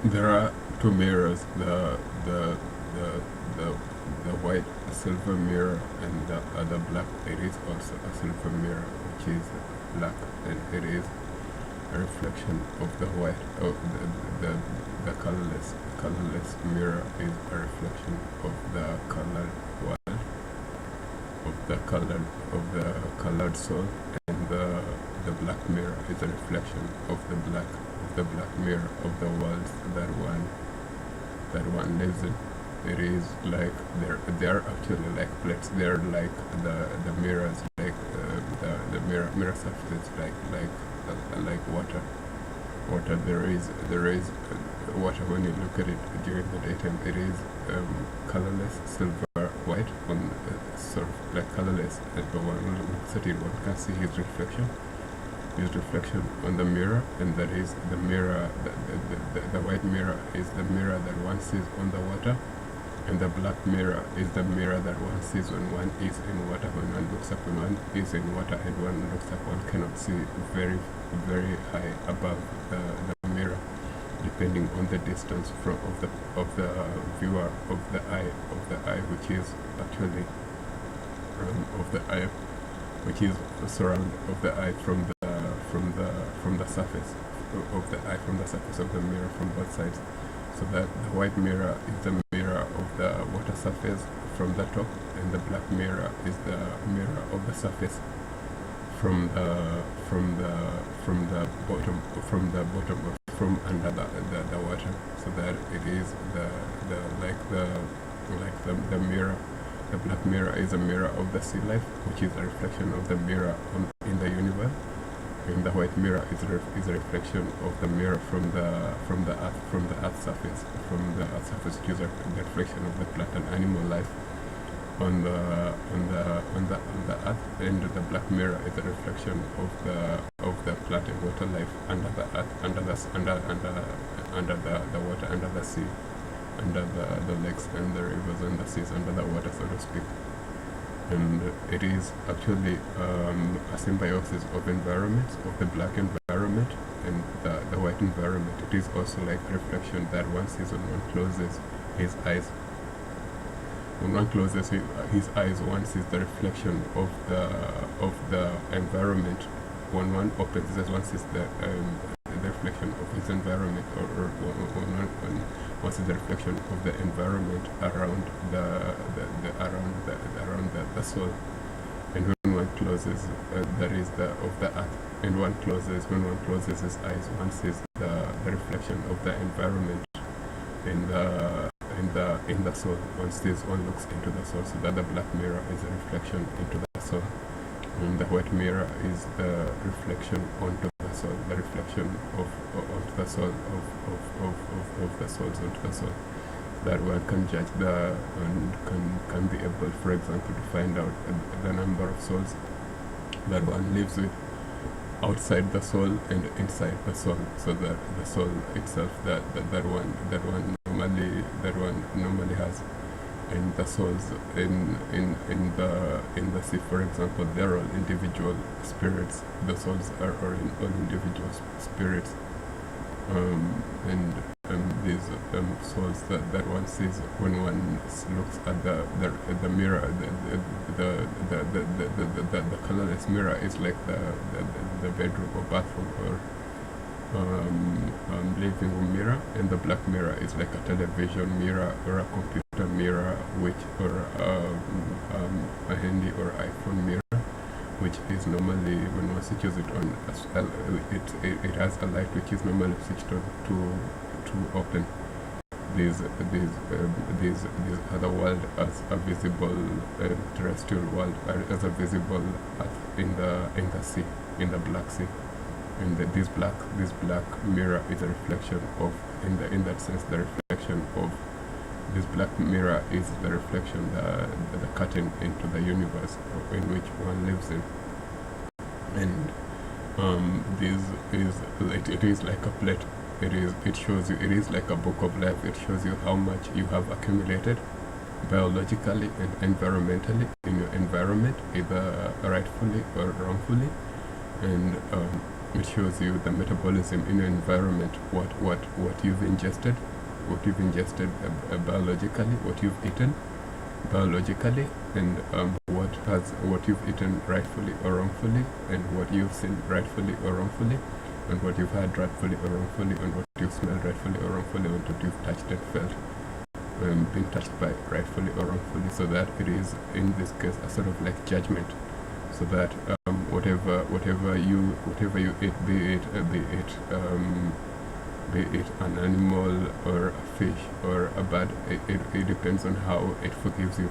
There are two mirrors, the the the the white silver mirror and the other black. It is also a silver mirror which is black, and it is a reflection of the white. Oh, the colorless mirror is a reflection of the colored world, of the colored soul, and the black mirror is a reflection of the black mirror of the world that one lives in. It is like they're actually like plates. They're like the mirrors, like the mirror surfaces, like water. There is water when you look at it during the daytime. It is colorless, silver white, on sort of like colorless. But when one looks at it, one can see his reflection on the mirror, and that is the mirror. The white mirror is the mirror that one sees on the water, and the black mirror is the mirror that one sees when one is in water. When one looks up, when one is in water and one looks up, one cannot see very, very high above the mirror, depending on the distance of the viewer of the eye, which is actually of the eye, which is surround of the eye from the surface of the eye, from the surface of the mirror, from both sides. So that the white mirror is the mirror of the water surface from the top, and the black mirror is the mirror of the surface from from under the water. So that it is the mirror. The black mirror is a mirror of the sea life, which is a reflection of the mirror in the universe. And the white mirror is a reflection of the mirror from the earth surface, which is a reflection of the plant and animal life on the earth. And the black mirror is a reflection of the plant and water life under the earth, under the water, under the sea, under the lakes and the rivers and the seas, under the water, so to speak. And it is actually a symbiosis of environments, of the black environment and the white environment. It is also like a reflection that one sees when one closes his eyes. When one closes his eyes, one sees the reflection of the environment. When one opens his eyes, one sees the reflection of his environment, or when one sees the reflection of the environment around the soul. And when one closes, that is of the earth. And when one closes his eyes, one sees the reflection of the environment in the soul. One looks into the soul, so that the black mirror is a reflection into the soul, and the white mirror is the reflection onto the soul, the reflection onto the soul of the souls onto the soul. That one can judge and can be able, for example, to find out the number of souls that one lives with outside the soul and inside the soul. So that the soul itself, that one normally has, and the souls in the sea, for example, they're all individual spirits. The souls are all individual spirits, and these souls that one sees when one looks at the mirror, the colorless mirror is like the bedroom or bathroom or living room mirror, and the black mirror is like a television mirror or a computer mirror, or a handy or iPhone mirror, which is normally, when one switches it on, it has a light which is normally switched on to open these other world as a visible terrestrial world, as a visible earth in the sea, in the Black Sea. And this black mirror is a reflection of, in that sense, the reflection of this black mirror is the reflection, the curtain into the universe in which one lives in. And it is like a plate. It shows you, it is like a book of life. It shows you how much you have accumulated biologically and environmentally in your environment, either rightfully or wrongfully. And It shows you the metabolism in your environment, what you've ingested, biologically, what you've eaten biologically, and what you've eaten rightfully or wrongfully, and what you've seen rightfully or wrongfully, and what you've had rightfully or wrongfully, and what you've smelled rightfully or wrongfully, and what you've touched and felt being touched by rightfully or wrongfully, so that it is in this case a sort of like judgment, so that whatever you eat, be it an animal or a fish or a bird, it depends on how it forgives you.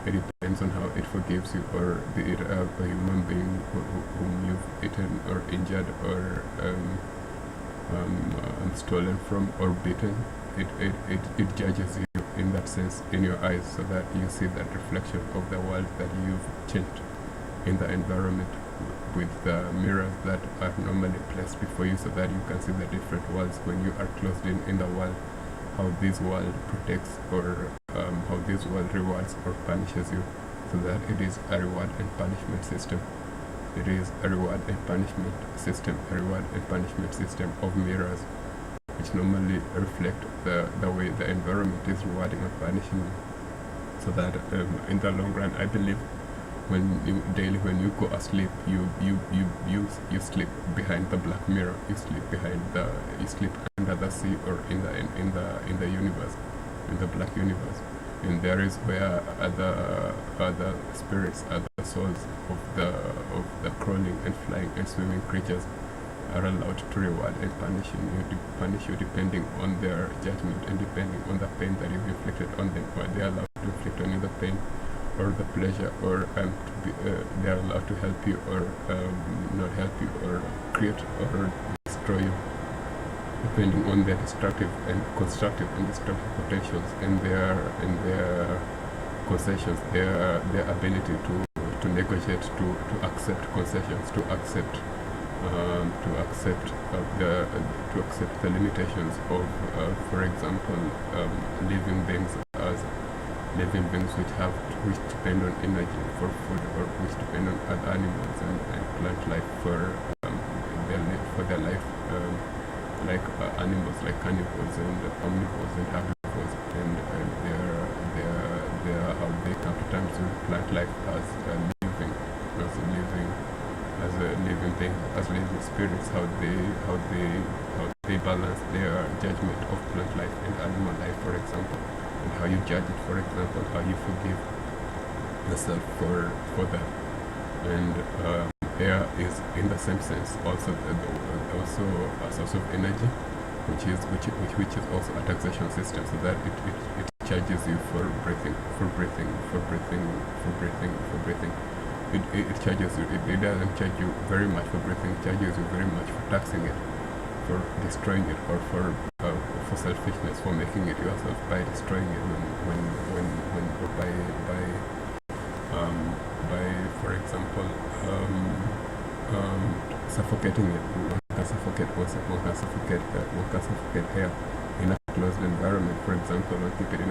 It depends on how it forgives you, or be it a human being whom you've eaten or injured or stolen from or beaten. It judges you in that sense in your eyes, so that you see that reflection of the world that you've changed in the environment with the mirrors that are normally placed before you, so that you can see the different worlds when you are closed in the world, how this world protects or how this world rewards or punishes you, so that it is a reward and punishment system. It is a reward and punishment system, of mirrors, which normally reflect the way the environment is rewarding or punishing you. So that in the long run, I believe when you go asleep, you sleep behind the black mirror. You sleep under the sea, or in the universe, in the black universe. And there is where other spirits, other souls of the crawling and flying and swimming creatures are allowed to reward and punish you depending on their judgment and depending on the pain that you've inflicted on them, or they are allowed to inflict on you the pain or the pleasure, or they are allowed to help you or not help you, or create or destroy you, depending on their destructive and constructive and destructive potentials, and their concessions, their ability to negotiate, to accept concessions, to accept the limitations of, for example, living beings which depend on energy for food, or which depend on other animals and plant life for their life, like animals like carnivores and omnivores and herbivores, and how they come to terms with plant life as living things, as living spirits, how they balance their judgment of plant life and animal life, for example, and how you judge it, for example, how you forgive yourself for that. And air is, in the same sense, also a source of energy, which is also a taxation system, so that it charges you for breathing. It charges you. It doesn't charge you very much for breathing. It charges you very much for taxing it, for destroying it, or for selfishness, for making it yourself by destroying it by for example suffocating it. One can suffocate air in a closed environment. For example, one keep it in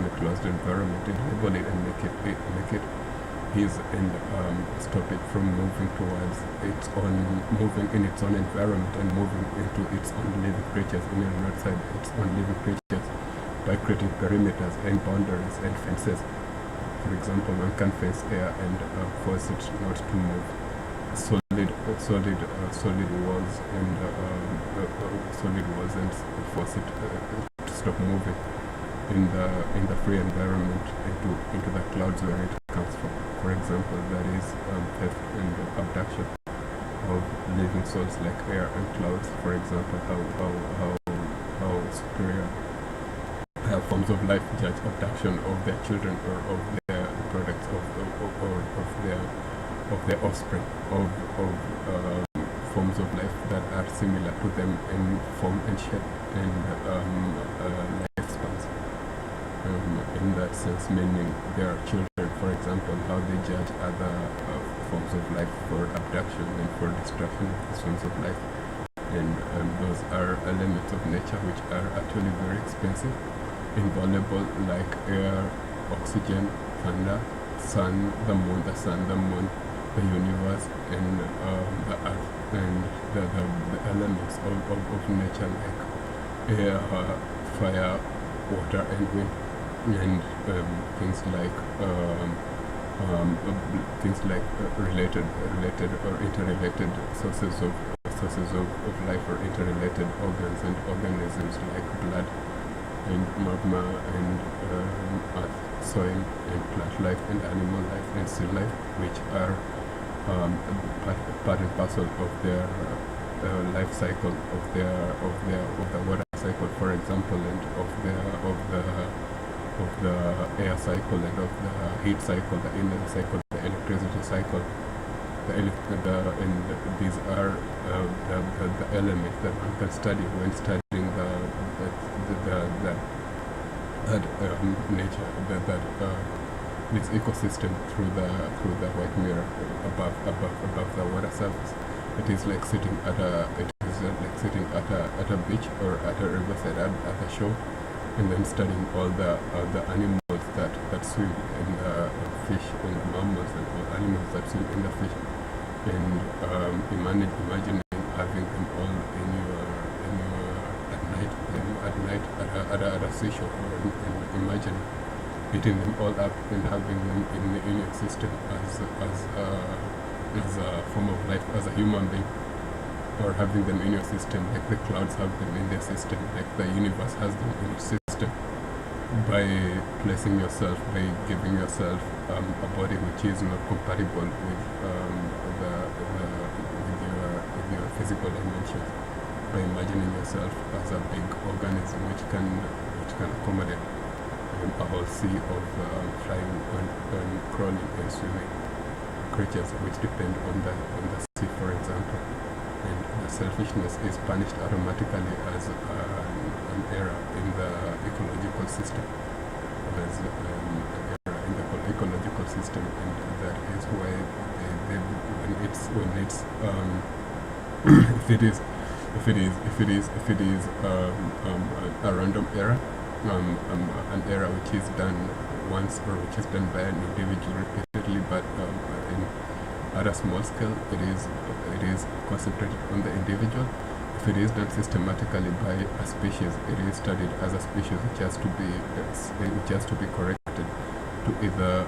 a closed environment and label it and make it his, and stop it from moving towards moving in its own environment and moving into its own living creatures, in and outside its own living creatures, by creating perimeters and boundaries and fences. For example, one can fence air and force it not to move. Solid walls and force it to stop moving in the free environment into the clouds where it comes from. For example, that is theft and abduction of living souls like air and clouds. For example, how superior forms of life judge abduction of their children or of their products of their offspring, of forms of life that are similar to them in form and shape and lifespans. In that sense, meaning their children, for example, how they judge other forms of life for abduction and for destruction of these forms of life. And those are elements of nature which are actually very expensive, invaluable, like air, oxygen, thunder, sun, the moon, the universe, and the earth. and the elements of nature like air, fire, water, and wind, and things like related or interrelated sources of life, or interrelated organs and organisms like blood and magma and earth, soil, and plant life and animal life and sea life, which are part and parcel of their life cycle, of the water cycle, for example, and of the air cycle, and of the heat cycle, the energy cycle, the electricity cycle. And these are the elements that one can study when studying nature, this ecosystem through the white mirror above the water surface. It is like sitting at a beach or at a riverside at the shore, and then studying all the animals that swim in the fish, and mammals and all animals that swim in the fish, and imagining having them all in your at night at a seashore, and imagine eating them all up and having them in your system as a form of life, as a human being, or having them in your system like the clouds have them in their system, like the universe has them in its system, by placing yourself, by giving yourself a body which is not compatible with your physical dimensions, by imagining yourself as a big organism which can accommodate a whole sea of flying and crawling and swimming creatures which depend on the sea, for example. And the selfishness is punished automatically as an error in the ecological system, as an error in the ecological system, and that is why if it is a random error, an error which is done once, or which is done by an individual repeatedly, but at a small scale, it is concentrated on the individual. If it is done systematically by a species, it is studied as a species which has to be corrected to either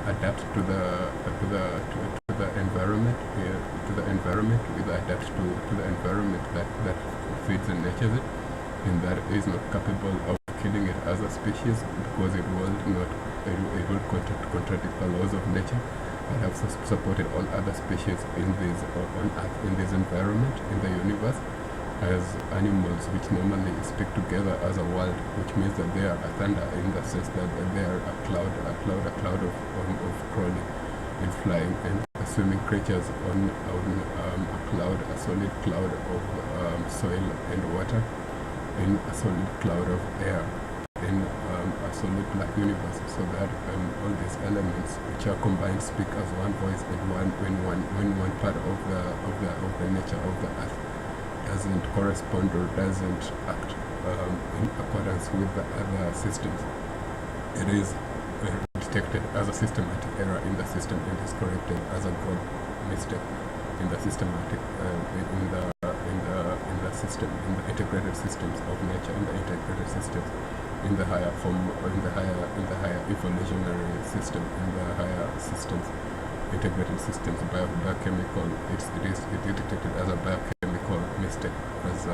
adapt to the environment, to either adapt to the environment that feeds and nurtures it, and that is not capable of killing it as a species, because it will contradict the laws of nature that have supported all other species on Earth, in this environment, in the universe, as animals which normally stick together as a world, which means that they are a thunder, in the sense that they are a cloud of crawling and flying and swimming creatures on a solid cloud of soil and water, in a solid cloud of air, in a solid black universe, so that all these elements which are combined speak as one voice, and when one part of the nature of the earth doesn't correspond or doesn't act in accordance with the other systems, it is detected as a systematic error in the system and is corrected as a grob mistake in the systematic in the system, in the integrated systems of nature, in the integrated systems, in the higher form, in the higher evolutionary system, in the higher systems, integrated systems, biochemical. It is detected as a biochemical mistake, as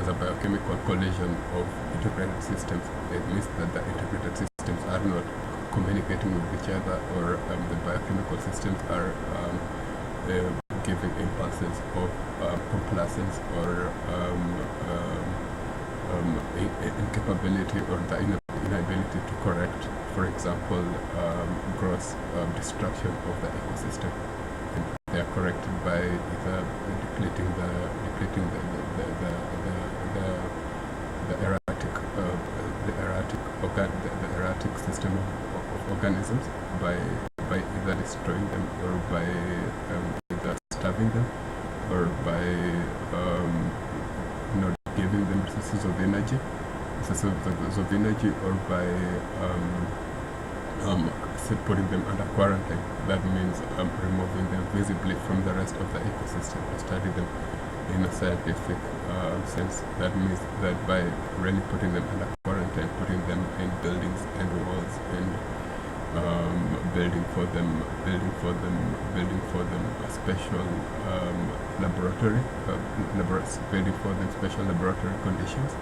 a biochemical collision of integrated systems. It means that the integrated systems are not communicating with each other, or the biochemical systems are giving impulses of complacence or incapability, or the inability to correct, for example, gross destruction of the ecosystem. And they are corrected by either depleting the erratic system of organisms, by either destroying them, or by either starving them, or by not giving them sources of energy, or by said, putting them under quarantine. That means removing them visibly from the rest of the ecosystem to study them in a scientific sense. That means that by really putting them under quarantine, putting them in buildings and walls and building for them a special laboratory, building for them special laboratory conditions,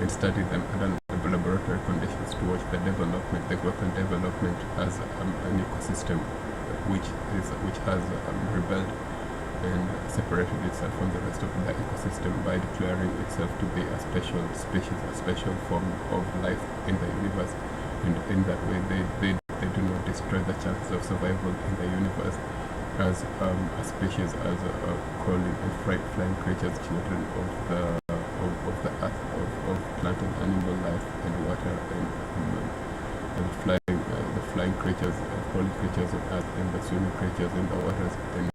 and study them under laboratory conditions to watch the development, the growth and development as an ecosystem which has rebelled and separated itself from the rest of the ecosystem by declaring itself to be a special species, a special form of life in the universe. And in that way, they do not destroy the chances of survival in the universe as a species, as crawling and flying creatures, children of the earth, of plant and animal life and water, and the flying creatures, crawling creatures on earth, and the swimming creatures in the waters, and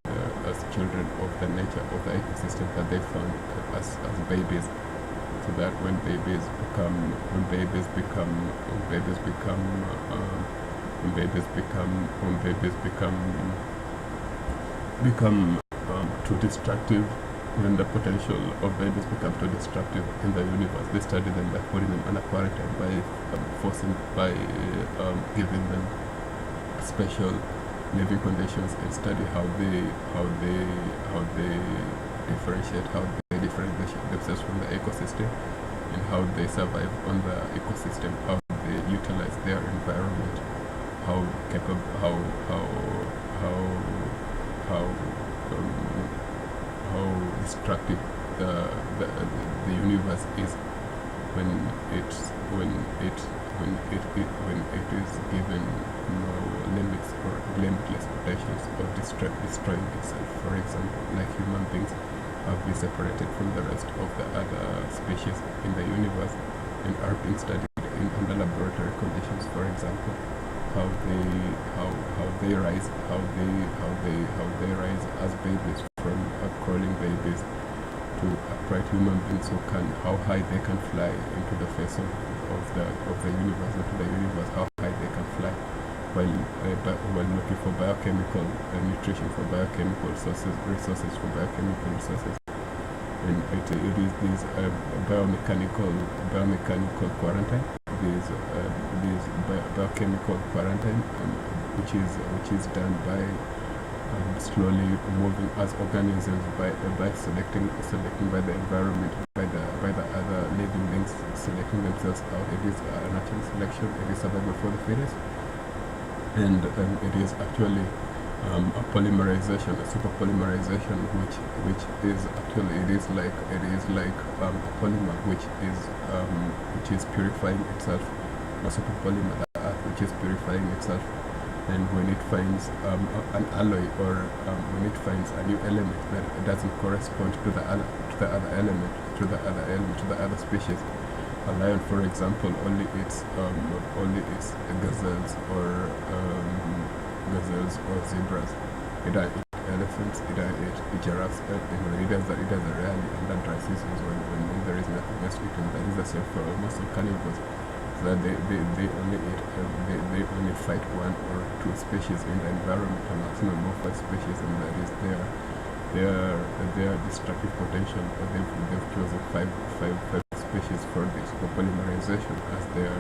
as children of the nature of the ecosystem that they found as babies. So that when babies become too destructive, when the potential of babies become too destructive in the universe, they study them by putting them under quarantine, by giving them special living conditions, and study how they differentiate themselves from the ecosystem, and how they survive on the ecosystem, how they utilize their environment, how destructive the universe is when it is given no limits or limitless potentials of destroying itself. For example, like human beings have been separated from the rest of the other species in the universe and are being studied under laboratory conditions. For example, how they rise as babies, from crawling babies to upright human beings how high they can fly into the face of the universe, into the universe, how high they can fly while looking for biochemical nutrition, for biochemical resources, for biochemical resources. And it is this biomechanical quarantine, these biochemical quarantine, which is done by slowly moving as organisms by selecting by the environment, by the other living beings selecting themselves out. It is natural selection. It is survival for the fittest, and it is actually a polymerization, a super polymerization, which is actually it is like a polymer which is purifying itself, a super polymer, the earth, which is purifying itself. And when it finds an alloy, or when it finds a new element that doesn't correspond to the other species, a lion, for example, only eats gazelles or zebras. It doesn't eat elephants. It doesn't eat giraffes. It does rarely under dry seasons when there is nothing else to eat. And that is the same for most of carnivores. That they only fight one or two species in the environment, a maximum of 5 species, and that is their destructive potential. They've chosen five species for this, for polymerization, as their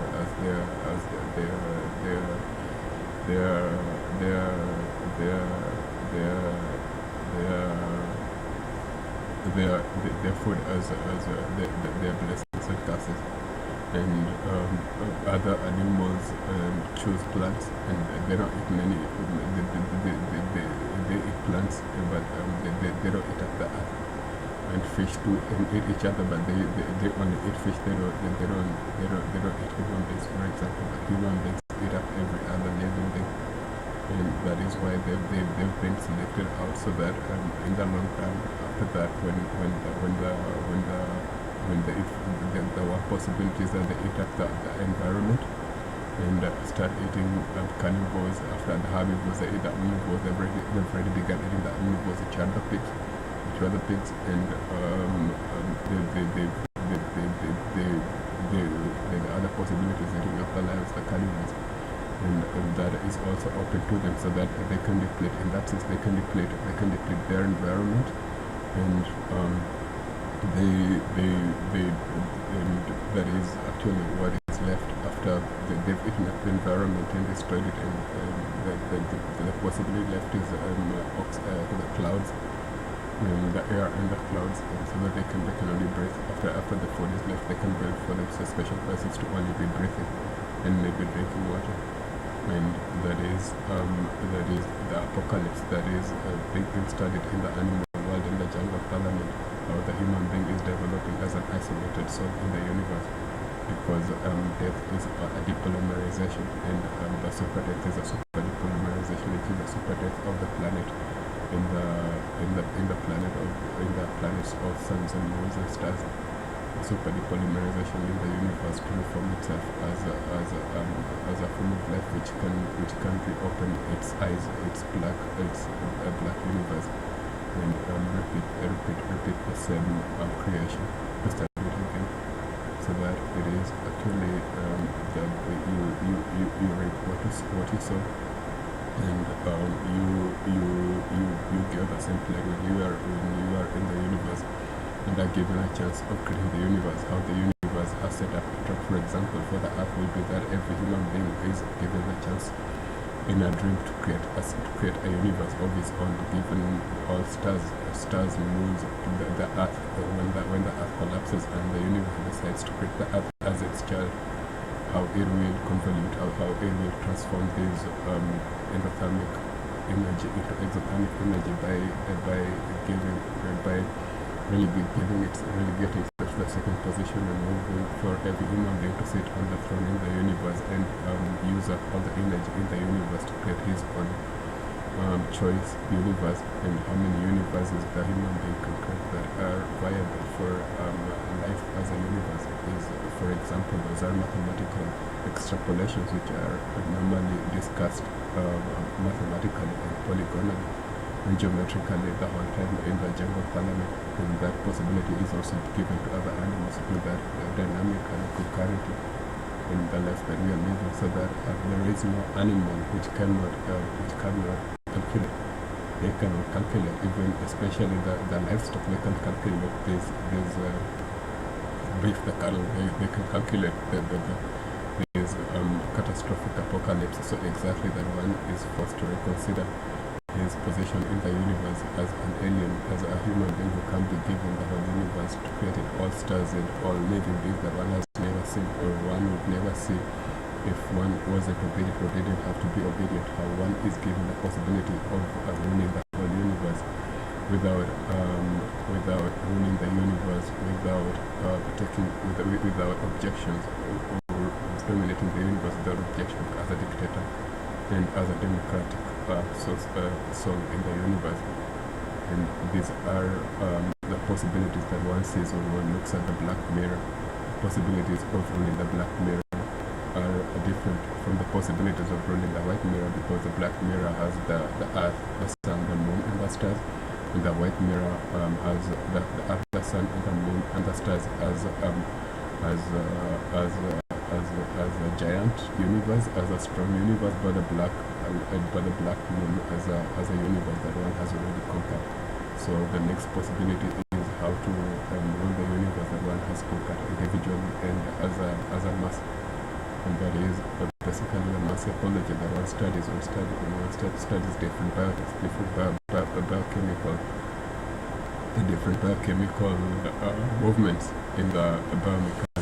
food, as their blessings and curses. And other animals choose plants, and they don't eat many. They eat plants, but they don't eat up the earth. And fish too, and eat each other, but they only eat fish. They don't eat human beings, for example. But human beings eat up every other living thing, and that is why they've been selected out, so that in the long term, after that, when the one possibility is that they eat up the environment and start eating carnivores. After the herbivores, they eat the omnivores. They've already begun eating the omnivores, which are the pigs, and the other possibilities eating up the lions, the carnivores. and that is also open to them, so that they can deplete, in that sense, they can deplete their environment, and and that is actually what is left after they've eaten up the environment and destroyed it, and the possibly left is the clouds, the air and the clouds, and so that they can only breathe after the food is left. They can build for them a special places to only be breathing and maybe drinking water. And that is the apocalypse that is being studied in the animal world, in the jungle parliament, how the human being is developing as an isolated soul in the universe, because death is a depolymerization, and the super death is a super depolymerization. It is a super death of the planet, in the planets of suns and moons and stars. Super depolymerization in the universe to reform itself as a form of life which can reopen its eyes, its black universe, and repeat the same creation, to start it again, so that it is actually that you reap what you sow, and you get the same play when you are in the universe, and are given a chance of creating the universe. How the universe has set up, for example, for the earth will be that every human being is given a chance in a dream to create a universe of his own, given all stars, moons, the earth, when the earth collapses and the universe decides to create the earth as its child, how it will convolute, how it will transform this endothermic energy into exothermic energy by relegating it to the second position, and moving for every human being to sit on the throne in the universe and use up all the energy in the universe to create his own choice universe. And how many universes the human being can create that are viable for life as a universe is, for example, those are mathematical extrapolations which are normally discussed mathematically and polygonally and geometrically the whole time in the jungle parliament, and that possibility is also given to other animals to do that dynamic and concurrently in the life that we are living, so that there is no animal which cannot calculate. They cannot calculate, even especially the livestock. They can calculate this beef, the cattle. They can calculate these catastrophic apocalypse. So exactly that one is forced to reconsider his position in the universe as an alien, as a human being who can be given the whole universe to create it, all stars and all living beings that one has never seen or one would never see if one wasn't obedient or didn't have to be obedient. How one is given the possibility of ruling the whole universe without ruling the universe, without objections, or dominating the universe without objection, as a dictator and as a democratic soul in the universe. And these are the possibilities that one sees when one looks at the Black Mirror. Possibilities of ruling the Black Mirror are different from the possibilities of ruling the White Mirror, because the Black Mirror has the Earth, the Sun, the Moon, and the stars, and the White Mirror has the Earth, the Sun, and the Moon, and the stars as a giant universe, as a strong universe, but the Black Moon as a universe that one has already conquered. So the next possibility is how to rule the universe that one has conquered individually and as a mass. And that is basically the mass ecology that one studies when one studies different biochemical movements in the biomechanics.